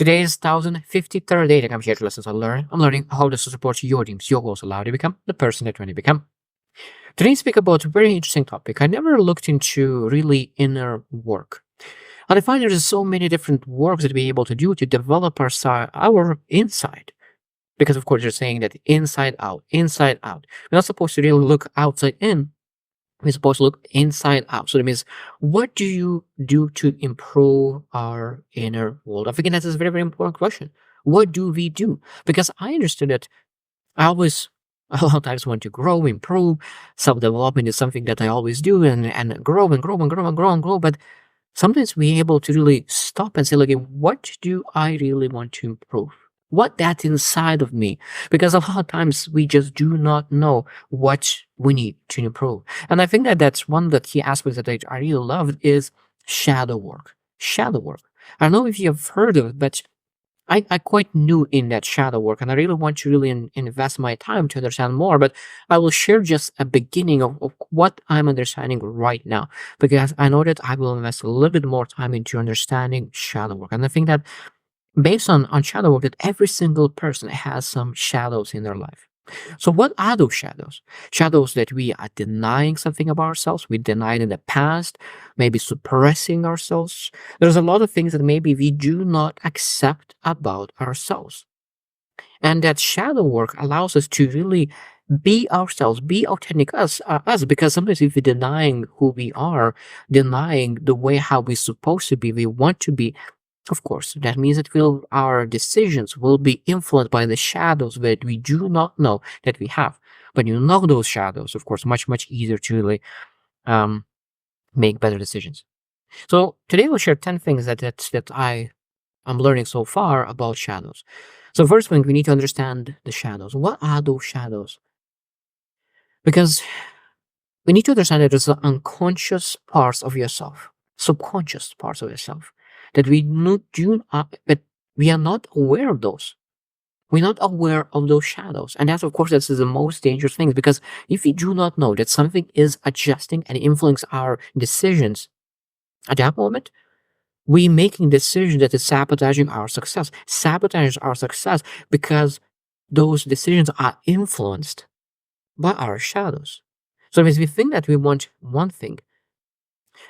Today is 1053rd day that I'm here to lessons I learn. I'm learning how to support your dreams, your goals, allow you to become the person that you want to become. Today I speak about a very interesting topic. I never looked into really inner work. And I find there's so many different works that we're able to do to develop our inside. Because of course you're saying that inside out, inside out. We're not supposed to really look outside in. We're supposed to look inside out. So that means, what do you do to improve our inner world? I think that's a very, very important question. What do we do? Because I understood that I always, a lot of times, want to grow, improve. Self development is something that I always do, and grow and grow and grow and grow and grow. But sometimes we're able to really stop and say, like, what do I really want to improve? What that's inside of me? Because a lot of times we just do not know what we need to improve. And I think that that's one of the key aspects that I really love is shadow work. Shadow work. I don't know if you have heard of it, but I quite new in that shadow work, and I really want to really invest my time to understand more. But I will share just a beginning of what I'm understanding right now, because I know that I will invest a little bit more time into understanding shadow work. And I think that based on shadow work, that every single person has some shadows in their life. So what are those shadows? Shadows that we are denying something about ourselves, we denied in the past, maybe suppressing ourselves. There's a lot of things that maybe we do not accept about ourselves. And that shadow work allows us to really be ourselves, be authentic us, because sometimes if we're denying who we are, denying the way how we're supposed to be, we want to be, of course, that means that our decisions will be influenced by the shadows that we do not know that we have. But you know those shadows, of course, much, much easier to really um, make better decisions. So today we'll share 10 things that I am learning so far about shadows. So first thing, we need to understand the shadows. What are those shadows? Because we need to understand that there's the unconscious parts of yourself, subconscious parts of yourself, that we not do but we are not aware of those. We're not aware of those shadows. And that's, of course, that's the most dangerous thing, because if we do not know that something is adjusting and influencing our decisions at that moment, we making decisions that is sabotaging our success, because those decisions are influenced by our shadows. So as we think that we want one thing,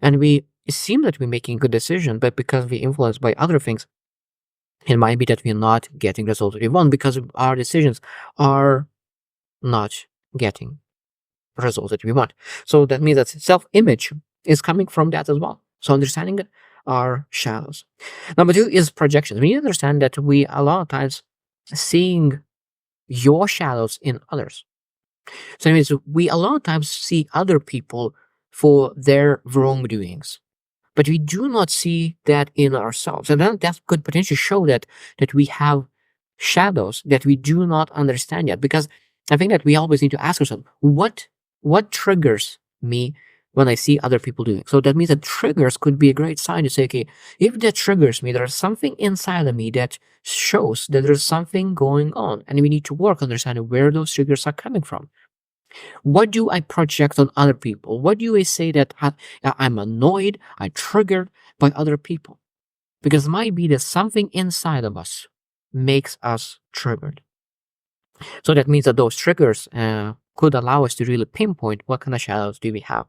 and it seems that we're making a good decision, but because we're influenced by other things, it might be that we're not getting the result that we want, because our decisions are not getting the results that we want. So that means that self-image is coming from that as well. So understanding our shadows. Number two is projections. We need to understand that we a lot of times seeing your shadows in others. So anyways, we a lot of times see other people for their wrongdoings, but we do not see that in ourselves. And then that could potentially show that we have shadows that we do not understand yet. Because I think that we always need to ask ourselves, what triggers me when I see other people doing? So that means that triggers could be a great sign to say, okay, if that triggers me, there's something inside of me that shows that there's something going on, and we need to work on understanding where those triggers are coming from. What do I project on other people? What do I say that I'm annoyed, I'm triggered by other people? Because it might be that something inside of us makes us triggered. So that means that those triggers could allow us to really pinpoint what kind of shadows do we have.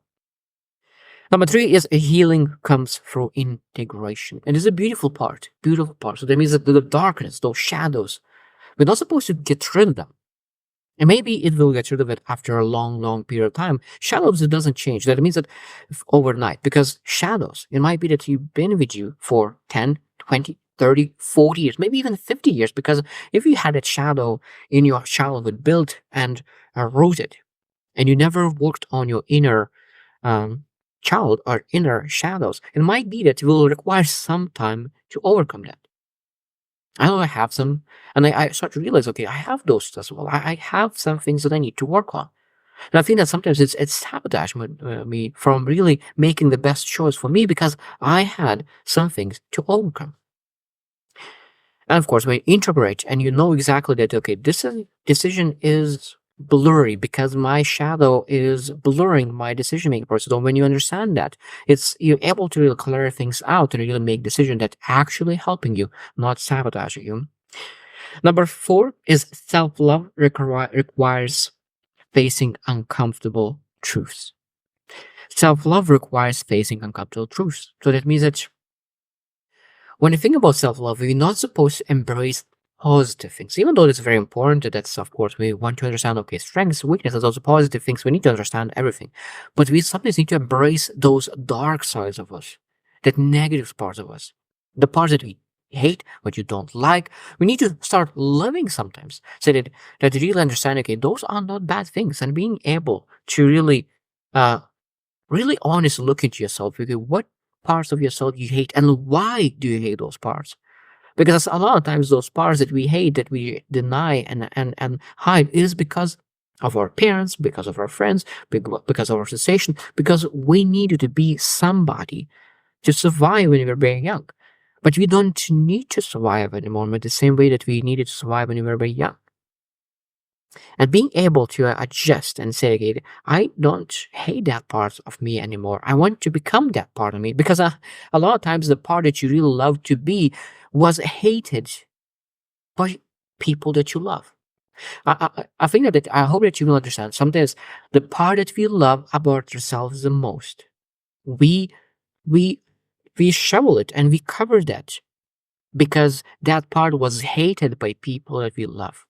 Number three is healing comes through integration. And it's a beautiful part, beautiful part. So that means that the darkness, those shadows, we're not supposed to get rid of them. And maybe it will get rid of it after a long, long period of time. Shadows, it doesn't change. That means that overnight, because shadows, it might be that you've been with you for 10, 20, 30, 40 years, maybe even 50 years. Because if you had that shadow in your childhood built and rooted, and you never worked on your inner child or inner shadows, it might be that it will require some time to overcome that. I know I have some, and I start to realize, okay, I have those as well. I have some things that I need to work on. And I think that sometimes it's sabotage me from really making the best choice for me, because I had some things to overcome. And of course, when you integrate and you know exactly that, okay, decision is blurry because my shadow is blurring my decision making process. So when you understand that, you're able to really clear things out and really make decisions that actually helping you, not sabotaging you. Number four is self love requires facing uncomfortable truths. Self love requires facing uncomfortable truths. So that means that when you think about self love, we're not supposed to embrace positive things, even though it's very important. That's, of course, we want to understand, okay, strengths, weaknesses, also positive things. We need to understand everything. But we sometimes need to embrace those dark sides of us, that negative parts of us, the parts that we hate, what you don't like. We need to start living sometimes so that you really understand, okay, those are not bad things. And being able to uh, really honestly look into yourself, okay, what parts of yourself you hate and why do you hate those parts? Because a lot of times those parts that we hate, that we deny and hide, is because of our parents, because of our friends, because of our situation, because we needed to be somebody to survive when we were very young. But we don't need to survive anymore in the same way that we needed to survive when we were very young. And being able to adjust and say, okay, I don't hate that part of me anymore. I want to become that part of me, because a lot of times the part that you really love to be was hated by people that you love. I think that I hope that you will understand. Sometimes the part that we love about ourselves the most, we we we shovel it and we cover that because that part was hated by people that we love.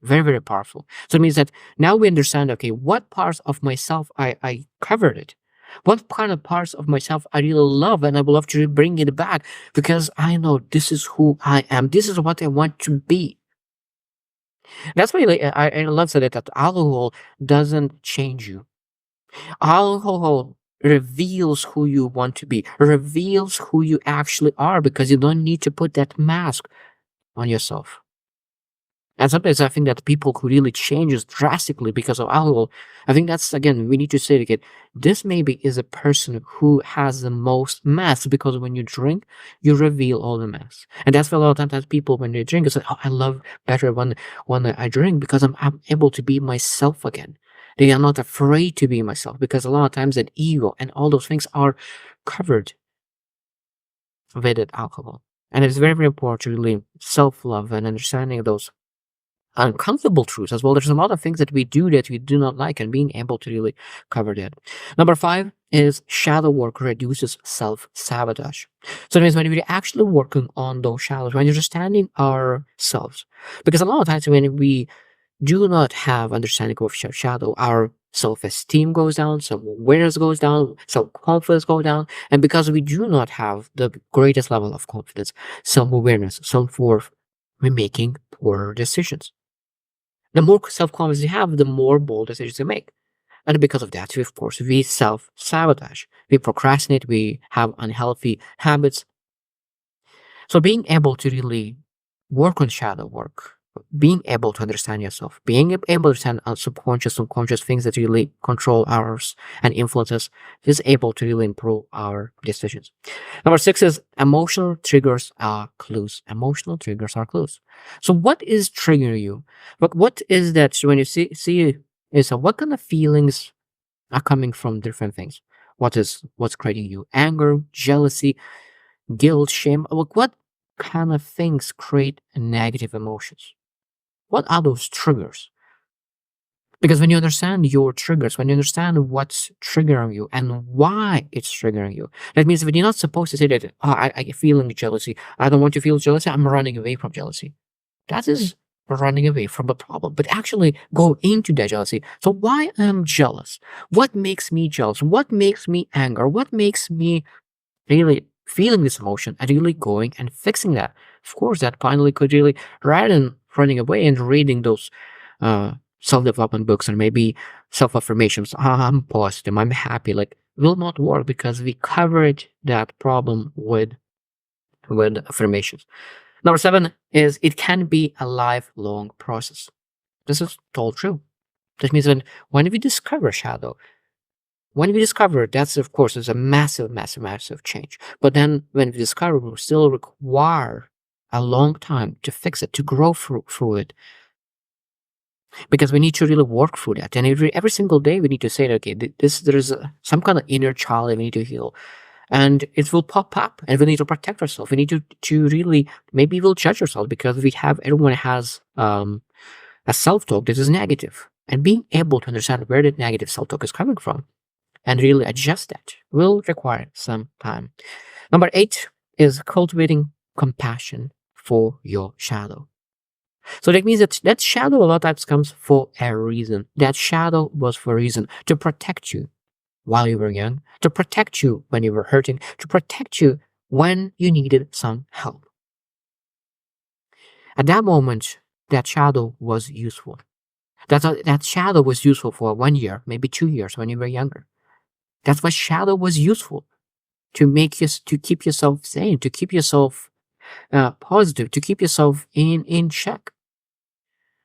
Very, very powerful. So it means that now we understand, okay, what parts of myself I covered it. What kind of parts of myself I really love, and I would love to bring it back because I know this is who I am. This is what I want to be. That's why, like, I love that alcohol doesn't change you. Alcohol reveals who you want to be, reveals who you actually are, because you don't need to put that mask on yourself. And sometimes I think that people who really changes drastically because of alcohol, I think that's, again, we need to say it again. This maybe is a person who has the most mass, because when you drink, you reveal all the mass. And that's why a lot of times people, when they drink, it's like, oh, I love better when I drink because I'm able to be myself again. They are not afraid to be myself, because a lot of times that ego and all those things are covered with that alcohol. And it's very, very important to really self-love and understanding those uncomfortable truths as well. There's a lot of things that we do that we do not like, and being able to really cover that. Number five is shadow work reduces self sabotage. So it means when we're actually working on those shadows, when you're understanding ourselves, because a lot of times when we do not have understanding of shadow, our self-esteem goes down, self-awareness goes down, self-confidence goes down, and because we do not have the greatest level of confidence, self-awareness, self-worth, we're making poor decisions. The more self-confidence you have, the more bold decisions you make. And because of that, of course, we self-sabotage. We procrastinate, we have unhealthy habits. So being able to really work on shadow work, being able to understand yourself, being able to understand subconscious, unconscious things that really control ours and influence us, is able to really improve our decisions. Number six is emotional triggers are clues. Emotional triggers are clues. So what is triggering you? What is that when you see is what kind of feelings are coming from different things? What's creating you? Anger, jealousy, guilt, shame. What kind of things create negative emotions? What are those triggers? Because when you understand your triggers, when you understand what's triggering you and why it's triggering you, that means that you're not supposed to say that, oh, I feeling jealousy. I don't want to feel jealousy. I'm running away from jealousy. That is running away from the problem, but actually go into that jealousy. So why am jealous? What makes me jealous? What makes me anger? What makes me really feeling this emotion and really going and fixing that? Of course, that finally could really, rather than running away and reading those self-development books and maybe self-affirmations, I'm positive, I'm happy, like, will not work because we covered that problem with affirmations. Number seven is it can be a lifelong process. This is told true. That means when we discover shadow, when we discover, that's, of course, is a massive, massive, massive change. But then when we discover, we still require a long time to fix it, to grow through it. because we need to really work through that. And every single day we need to say, okay, there's some kind of inner child that we need to heal. And it will pop up and we need to protect ourselves. We need to really, maybe we'll judge ourselves because everyone has a self-talk that is negative. And being able to understand where that negative self-talk is coming from and really adjust that will require some time. Number 8 is cultivating compassion for your shadow. So that means that shadow a lot of times comes for a reason. That shadow was for a reason, to protect you while you were young, to protect you when you were hurting, to protect you when you needed some help. At that moment, that shadow was useful. That shadow was useful for 1 year, maybe 2 years when you were younger. That's why shadow was useful, to keep yourself sane, to keep yourself positive, to keep yourself in check.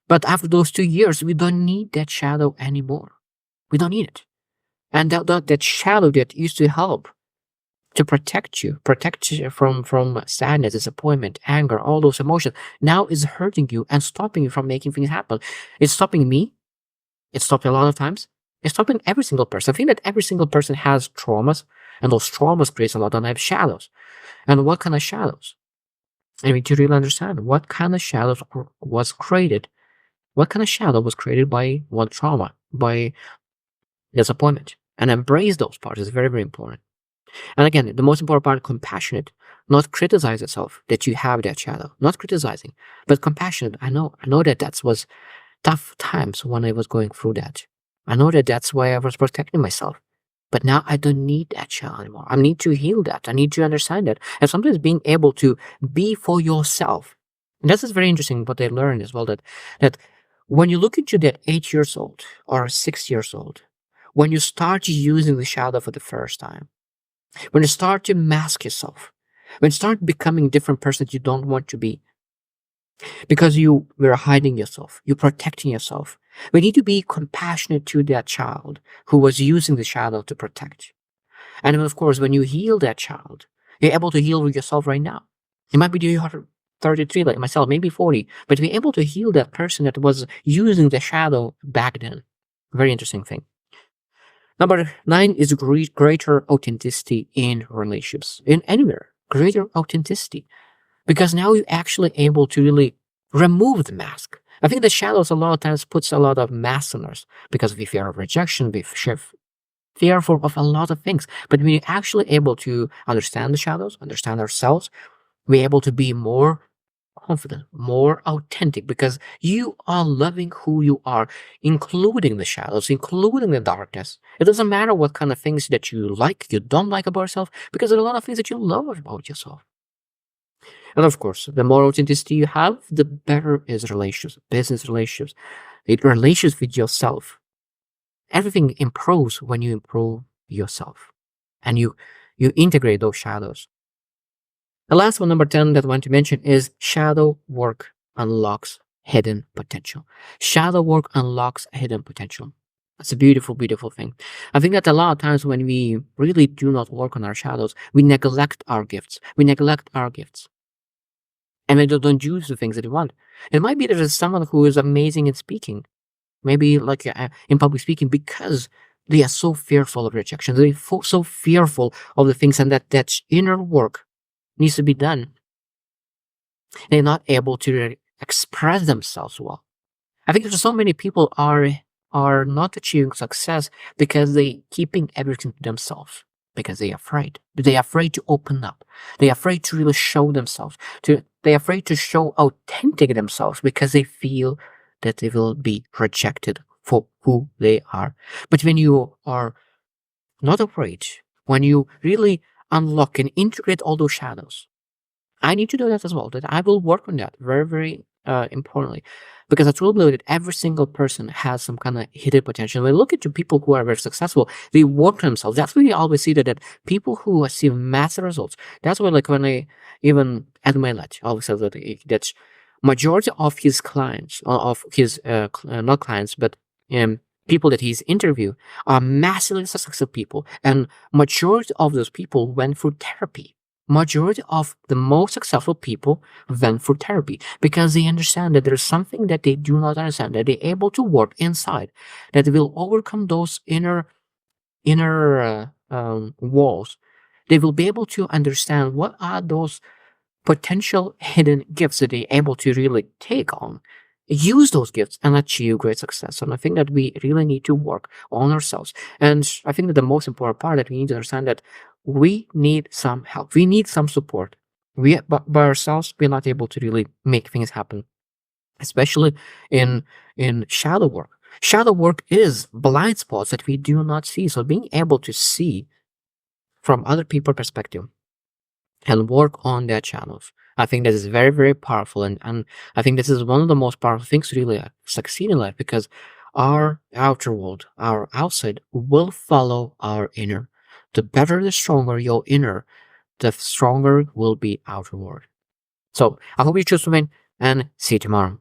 But after those 2 years, we don't need that shadow anymore. We don't need it. And that shadow that used to help to protect you from sadness, disappointment, anger, all those emotions, now is hurting you and stopping you from making things happen. It's stopping me. It's stopping a lot of times. It's stopping every single person. I think that every single person has traumas, and those traumas create a lot of shadows. And what kind of shadows? And we need to really understand what kind of shadows was created. What kind of shadow was created by what trauma, by disappointment, and embrace those parts is very, very important. And again, the most important part, compassionate, not criticize itself that you have that shadow, not criticizing, but compassionate. I know that was tough times when I was going through that. I know that that's why I was protecting myself. But now I don't need that shadow anymore. I need to heal that. I need to understand that. And sometimes being able to be for yourself. And this is very interesting what I learned as well, that when you look into that 8 years old or 6 years old, when you start using the shadow for the first time, when you start to mask yourself, when you start becoming a different person that you don't want to be, because you were hiding yourself, you're protecting yourself. We need to be compassionate to that child who was using the shadow to protect. And of course, when you heal that child, you're able to heal yourself right now. It might be you're 33 like myself, maybe 40, but to be able to heal that person that was using the shadow back then. Very interesting thing. Number 9 is greater authenticity in relationships, in anywhere, greater authenticity. Because now you're actually able to really remove the mask. I think the shadows a lot of times puts a lot of masks on us because we fear of rejection, we fearful of a lot of things. But when you're actually able to understand the shadows, understand ourselves, we're able to be more confident, more authentic, because you are loving who you are, including the shadows, including the darkness. It doesn't matter what kind of things that you like, you don't like about yourself, because there are a lot of things that you love about yourself. And of course, the more authenticity you have, the better is relationships, business relationships, relationships with yourself. Everything improves when you improve yourself and you integrate those shadows. The last one, number 10, that I want to mention is shadow work unlocks hidden potential. Shadow work unlocks hidden potential. That's a beautiful, beautiful thing. I think that a lot of times when we really do not work on our shadows, we neglect our gifts. And we don't use the things that we want. It might be there's someone who is amazing in speaking, maybe like in public speaking, because they are so fearful of rejection. They're so fearful of the things, and that inner work needs to be done. They're not able to express themselves well. I think there's so many people are not achieving success because they keeping everything to themselves, because they're afraid. They're afraid to open up. They're afraid to really show themselves. They're afraid to show authentic themselves because they feel that they will be rejected for who they are. But when you are not afraid, when you really unlock and integrate all those shadows, I need to do that as well. That I will work on that very, very importantly, because I truly believe that every single person has some kind of hidden potential. When I look into people who are very successful, they work on themselves. That's why you always see that people who achieve massive results. That's why, like when I even at my lunch, I always say that majority of his clients, of his not clients, but people that he's interviewed are massively successful people, and majority of those people went through therapy. majority of the most successful people went for therapy because they understand that there's something that they do not understand, that they're able to work inside, that will overcome those inner walls. They will be able to understand what are those potential hidden gifts that they're able to really take on, use those gifts and achieve great success. And I think that we really need to work on ourselves. And I think that the most important part that we need to understand that we need some help. We need some support. We by ourselves, we're not able to really make things happen, especially in shadow work. Shadow work is blind spots that we do not see. So being able to see from other people's perspective and work on their channels. I think that is very, very powerful. And I think this is one of the most powerful things to really succeed in life because our outer world, our outside, will follow our inner. The better, the stronger your inner, the stronger will be outer world. So I hope you choose to win and see you tomorrow.